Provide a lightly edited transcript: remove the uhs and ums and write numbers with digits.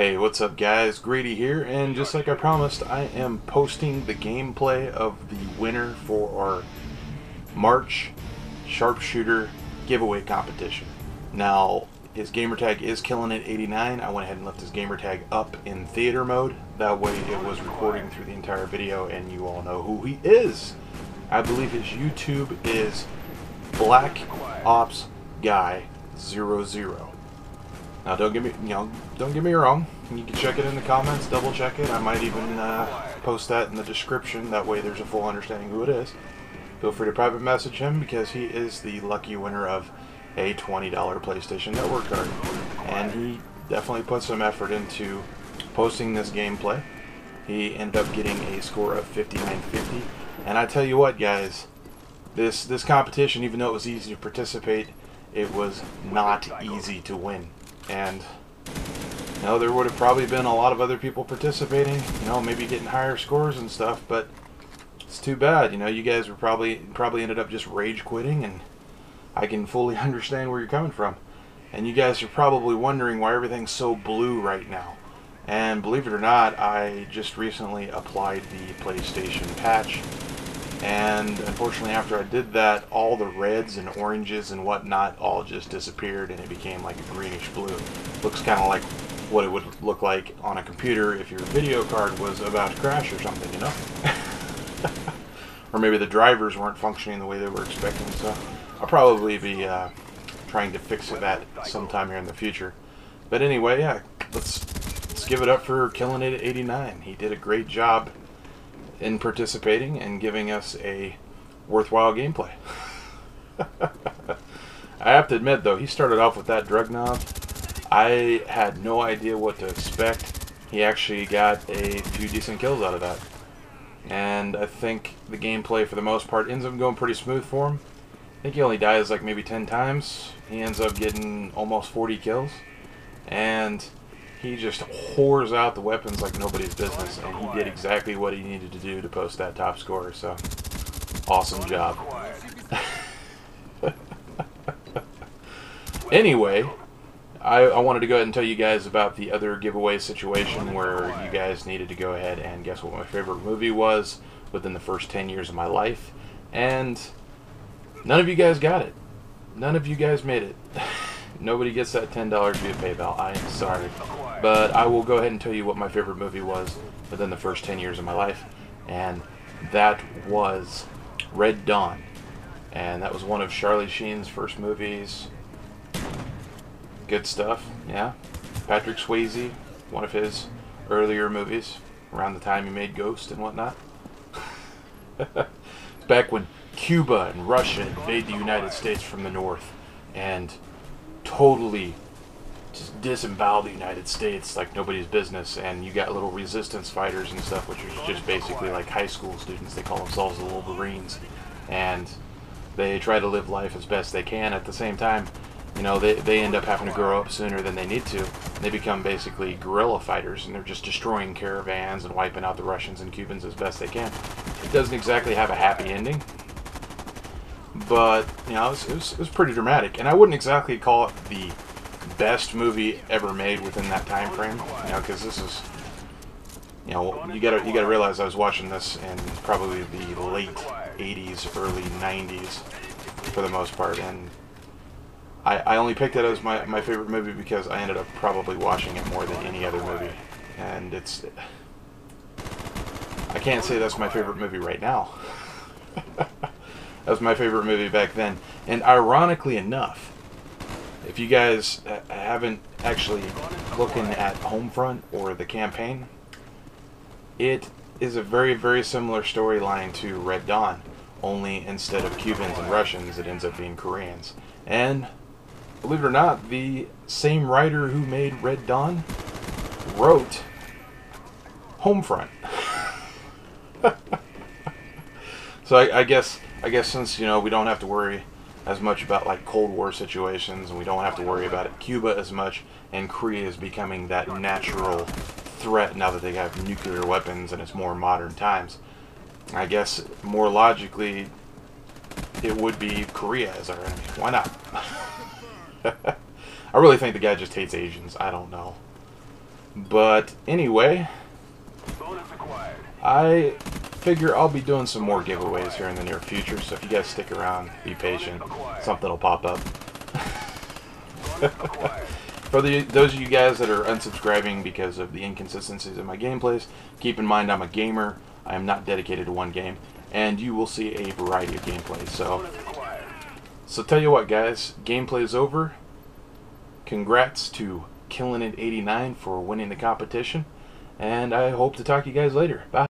Hey, what's up guys? Grady here, and just like I promised, I am posting the gameplay of the winner for our March Sharpshooter giveaway competition. Now, his gamertag is Killinit89. I went ahead and left his gamertag up in theater mode. That way it was recording through the entire video and you all know who he is. I believe his YouTube is Black Ops Guy 00. Now, don't get me wrong. You can check it in the comments, double check it. I might even post that in the description. That way, there's a full understanding who it is. Feel free to private message him because he is the lucky winner of a $20 PlayStation Network card, and he definitely put some effort into posting this gameplay. He ended up getting a score of 5950, and I tell you what, guys, this competition, even though it was easy to participate, it was not easy to win. And there would have probably been a lot of other people participating, maybe getting higher scores and stuff, but it's too bad. You guys were probably ended up just rage quitting, and I can fully understand where you're coming from. And you guys are probably wondering why everything's so blue right now. And believe it or not, I just recently applied the PlayStation patch, and unfortunately after I did that, all the reds and oranges and whatnot all just disappeared, and it became like a greenish blue. Looks kind of like what it would look like on a computer if your video card was about to crash or something, or maybe the drivers weren't functioning the way they were expecting. So I'll probably be trying to fix that sometime here in the future. But anyway, yeah, let's give it up for Killinit89. He did a great job in participating and giving us a worthwhile gameplay. I have to admit, though, he started off with that drug knob. I had no idea what to expect. He actually got a few decent kills out of that. And I think the gameplay, for the most part, ends up going pretty smooth for him. I think he only dies like maybe 10 times. He ends up getting almost 40 kills. And he just whores out the weapons like nobody's business, and he did exactly what he needed to do to post that top score, so awesome job. Anyway, I wanted to go ahead and tell you guys about the other giveaway situation where you guys needed to go ahead and guess what my favorite movie was within the first 10 years of my life, and none of you guys got it. None of you guys made it. Nobody gets that $10 via PayPal. I am sorry. But I will go ahead and tell you what my favorite movie was within the first 10 years of my life. And that was Red Dawn. And that was one of Charlie Sheen's first movies. Good stuff, yeah. Patrick Swayze, one of his earlier movies, around the time he made Ghost and whatnot. It's back when Cuba and Russia invade the United States from the north and totally just disembowel the United States like nobody's business, and you got little resistance fighters and stuff, which are just basically like high school students. They call themselves the Wolverines, and they try to live life as best they can. At the same time, they end up having to grow up sooner than they need to. They become basically guerrilla fighters, and they're just destroying caravans and wiping out the Russians and Cubans as best they can. It doesn't exactly have a happy ending, but it was pretty dramatic, and I wouldn't exactly call it the best movie ever made within that time frame, because this is, you gotta realize I was watching this in probably the late 80s, early 90s for the most part, and I only picked it as my favorite movie because I ended up probably watching it more than any other movie, and I can't say that's my favorite movie right now. That was my favorite movie back then. And ironically enough, if you guys haven't actually looking at Homefront or the campaign, it is a very, very similar storyline to Red Dawn, only instead of Cubans and Russians, it ends up being Koreans. And believe it or not, the same writer who made Red Dawn wrote Homefront. So I guess since we don't have to worry as much about like Cold War situations, and we don't have to worry about it Cuba as much, and Korea is becoming that natural threat now that they have nuclear weapons and it's more modern times, I guess more logically it would be Korea as our enemy. Why not? I really think the guy just hates Asians. I don't know. But anyway, I figure I'll be doing some more giveaways here in the near future, so if you guys stick around, be patient, something will pop up. For those of you guys that are unsubscribing because of the inconsistencies in my gameplays, keep in mind I'm a gamer. I am not dedicated to one game, and you will see a variety of gameplays. So tell you what, guys, gameplay is over. Congrats to Killinit89 for winning the competition, and I hope to talk to you guys later. Bye.